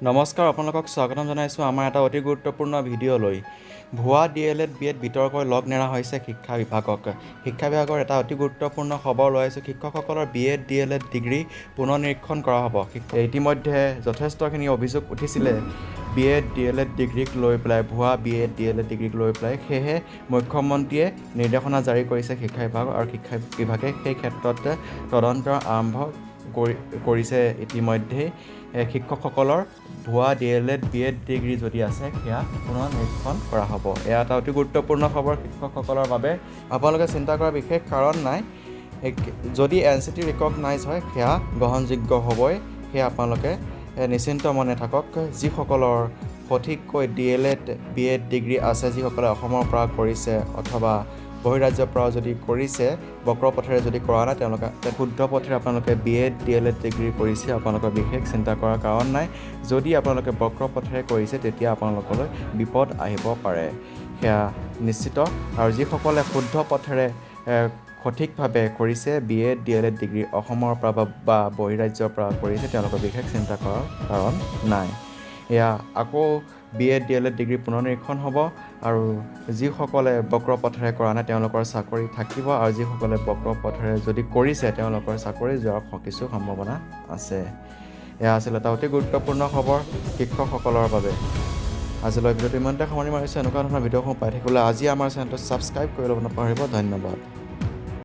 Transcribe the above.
নমস্কাৰ, আপোনালোকক স্বাগতম জনাইছোঁ আমাৰ এটা অতি গুৰুত্বপূৰ্ণ ভিডিঅ'লৈ। ভুৱা D.EL.ED B.Ed বিতৰ্কই লগ নেৰা হৈছে শিক্ষা বিভাগক। শিক্ষা বিভাগৰ এটা অতি গুৰুত্বপূৰ্ণ খবৰ লৈ আহিছোঁ। শিক্ষকসকলৰ B.Ed D.EL.ED ডিগ্ৰী পুনৰ নিৰীক্ষণ কৰা হ'ব। ইতিমধ্যে যথেষ্টখিনি অভিযোগ উঠিছিলে B.Ed D.EL.ED ডিগ্ৰীক লৈ পেলাই, ভুৱা B.Ed D.EL.ED ডিগ্ৰীক লৈ পেলাই। সেয়েহে মুখ্যমন্ত্ৰীয়ে নিৰ্দেশনা জাৰি কৰিছে শিক্ষা বিভাগ, আৰু শিক্ষা বিভাগে সেই ক্ষেত্ৰত তদন্ত আৰম্ভ কৰিছে ইতিমধ্যেই। শিক্ষকসকলৰ ভুৱা D.EL.ED B.Ed ডিগ্ৰী যদি আছে সেয়া পুনৰ নিৰীক্ষণ কৰা হ'ব। এয়া এটা অতি গুৰুত্বপূৰ্ণ খবৰ শিক্ষকসকলৰ বাবে। আপোনালোকে চিন্তা কৰাৰ বিশেষ কাৰণ নাই। যদি NCT ৰিকগনাইজ হয় সেয়া গ্ৰহণযোগ্য হ'বই। সেয়া আপোনালোকে নিশ্চিন্ত মনে থাকক। যিসকলৰ সঠিককৈ D.EL.ED B.Ed ডিগ্ৰী আছে, যিসকলে অসমৰ পৰা কৰিছে অথবা বহিৰাজ্যৰ পৰা যদি কৰিছে, বক্ৰ পথেৰে যদি কৰা নাই, তেওঁলোকে শুদ্ধ পথেৰে আপোনালোকে B.Ed D.EL.ED ডিগ্ৰী কৰিছে, আপোনালোকৰ বিশেষ চিন্তা কৰাৰ কাৰণ নাই। যদি আপোনালোকে বক্ৰ পথেৰে কৰিছে তেতিয়া আপোনালোকলৈ বিপদ আহিব পাৰে, সেয়া নিশ্চিত। আৰু যিসকলে শুদ্ধ পথেৰে সঠিকভাৱে কৰিছে B.Ed D.EL.ED ডিগ্ৰী অসমৰ পৰা বা বহিৰাজ্যৰ পৰা কৰিছে, তেওঁলোকৰ বিশেষ চিন্তা কৰাৰ কাৰণ নাই। এয়া আকৌ B.Ed D.EL.ED ডিগ্ৰী পুনৰ নিৰীক্ষণ হ'ব, আৰু যিসকলে বক্ৰ পথেৰে কৰা নাই তেওঁলোকৰ চাকৰি থাকিব, আৰু যিসকলে বক্ৰ পথেৰে যদি কৰিছে তেওঁলোকৰ চাকৰি যোৱাৰ কিছু সম্ভাৱনা আছে। এয়া আছিল এটা অতি গুৰুত্বপূৰ্ণ খবৰ শিক্ষকসকলৰ বাবে। আজিলৈ ভিডিঅ'টো ইমানতে সামৰণি মাৰিছোঁ। এনেকুৱা ধৰণৰ ভিডিঅ'সমূহ পাই থাকিবলৈ আজি আমাৰ চেনেলটো ছাবস্ক্ৰাইব কৰি ল'ব নাপাহৰিব। ধন্যবাদ।